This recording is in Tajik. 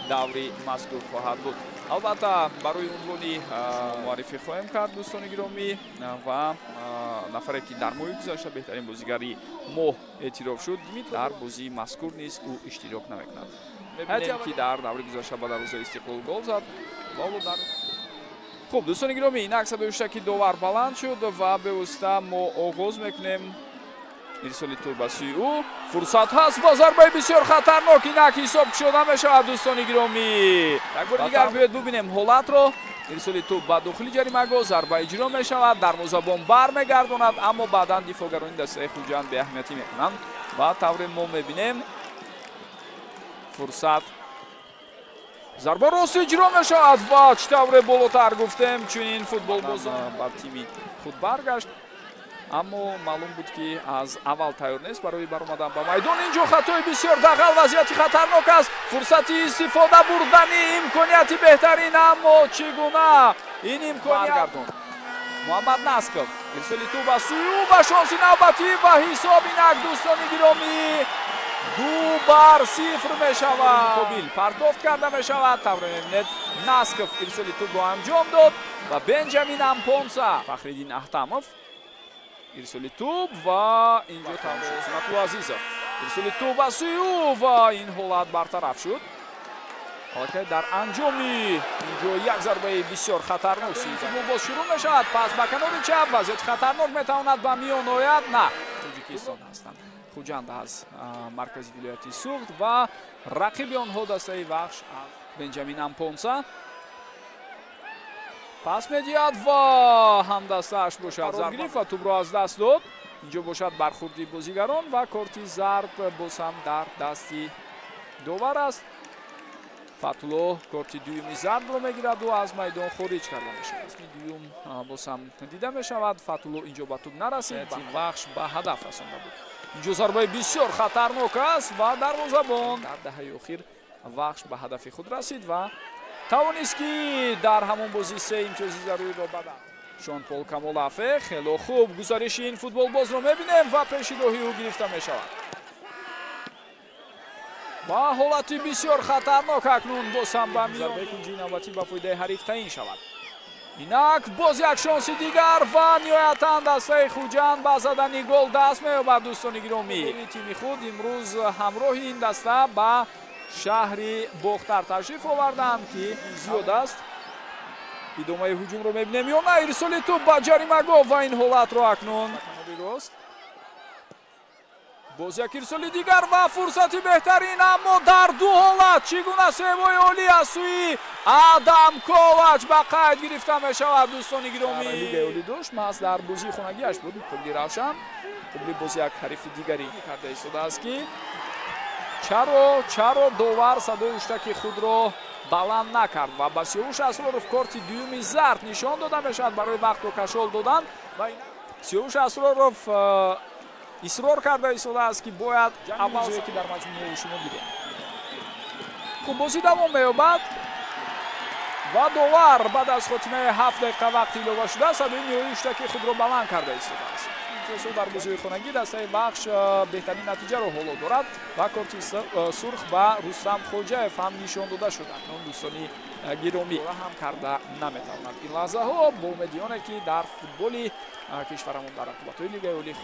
даври мазкур хоҳад буд. албатта барои унвони муаррифӣ хоҳем кард дӯстони гиромӣ ва нафаре ки дар моҳи гузашта беҳтарин бозигари моҳ эътироф шуд, дар бозии мазкур низ ӯ иштирок намекунад. мебинем ки дар даври гузашта ба дарвозаи Истиқлол гол зад. хуб дӯстони гиромӣ, инак садои хуштаки довар баланд шуд ва бевосита мо оғоз мекунем ирсоли тур ба сӯи ӯ. фурсат ҳаст ва зарбаи бисёр хатарнок, инак ҳисоб кушода мешавад дӯстони гиромӣ. як бори дигар биёед бубинем ҳолатро. ирсоли тур ба дохили ҷаримаҳгоҳ зарба иҷро мешавад, дарвозабон бармегардонад, аммо баъдан дифоъгарони дастаи Хуҷанд беаҳамиятӣ мекунанд. ба тавре мо мебинем фурсат зарба рост иҷро мешавад ва чӣ тавре болотар гуфтем чунин футболбозон ба тими худ баргашт, аммо маълум буд ки аз аввал тайёр нест барои баромадан ба майдон. инҷо хатои бисёр дағал, вазъияти хатарнок аст, фурсати истифода бурдани имконияти беҳтарин, аммо чӣ гуна ин имконият муҳаммад Насков. ирсоли тур ба сӯи ӯ ба шонси навбатӣ ва ҳисоб инак дӯстони гиромӣ 2-0 мешавад. қобил партофт карда мешавад. тавре мебинед Насков ирсоли тубро анҷом дод ва Бенҷамин Ампонса, Фахриддин Аҳтамов ирсоли туб ва инҷо тамом шуд. Симатлу Азизов ирсоли туб ба сӯи ӯ ва ин ҳолат бартараф шуд. ҳолаке дар анҷоми инҷо як зарбаи бисёр хатарнок футболбоз шурӯъ мешавад. пас ба канори чап вазъияти хатарнок метавонад ба миён ояд. на, Тоҷикистон ҳастанд. Хуҷанд аз маркази вилояти Суғд ва рақиби онҳо дастаи вахш Бенҷамин Ампонса. пас медиҳад ва ҳамдастааш бошад заргирифт ва тубро аз даст дод. инҷо бошад бархурди бозигарон ва корти зард боз ҳам дар дасти довар аст. Фатулло корти дуюми зардро мегирад ва аз майдон хориҷ карда мешавад. дуюм боз ҳам дида мешавад. Фатулло инҷо ба туб нарасид, вахш ба ҳадаф расонда буд. инҷо зарбаи бисёр хатарнок аст ва дарвозабон дар даҳаи охир вахш ба ҳадафи худ расид ва тавонист ки дар ҳамон бозӣ се имтиёзи заруриро бада. Шон-Пол Камолафе хело хуб гузариши ин футболбозро мебинем ва пешидоҳи ӯ гирифта мешавад. ба ҳолати бисёр хатарнок акнун боз ҳам ба зарбаи кунҷии навбатӣ ба фоидаи ҳариф таъин шавад. инак боз як шонси дигар ва ниҳоятан дастаи Хуҷанд ба задани гол даст меёбад. дӯстони гиромӣ, тими худ имрӯз ҳамроҳи ин даста ба шаҳри Бохтар ташриф оварданд ки зиёд аст. идомаи ҳуҷумро мебинем ё на. ирсоли туб ба ҷаримагоҳ ва ин ҳолатро акнун рост. боз як ирсоли дигар ва фурсати беҳтарин, аммо дар ду ҳолат чӣ гуна севои олӣ аз сӯи Адам Ковач ба қайд гирифта мешавад. дӯстони гиромӣ, лигаи олӣ дошт, маҳз дар бозии хонагиаш буд. Қубли Равшан қубли боз як ҳарифи дигари карда истодааст ки чаро довар садои хуштаки худро баланд накард ва ба Сиёвуш Асроров корти дуюми зард нишон дода мешавад барои вақтро кашол додан. ва Сиёвуш Асроров исрор карда истодааст ки бояд аввал ки дар маҷмӯъаи шумо гирем. хуб бозӣ давом меёбад ва довар баъд аз хотимаи 7 дақиқа вақт илова шуда садои ниҳоии хуштаки худро баланд карда истодааст. дар бозии хонагӣ дастаи вахш беҳтарин натиҷаро ҳоло дорад ва корти сурх ба Рустам Хоҷаев ҳам нишон дода шуд. акнун дӯстони гиромӣ ҳам карда наметавонад ин лаҳзаҳо бо умеди оне ки дар футболи кишварамон дар рақобатҳои лигаи олӣ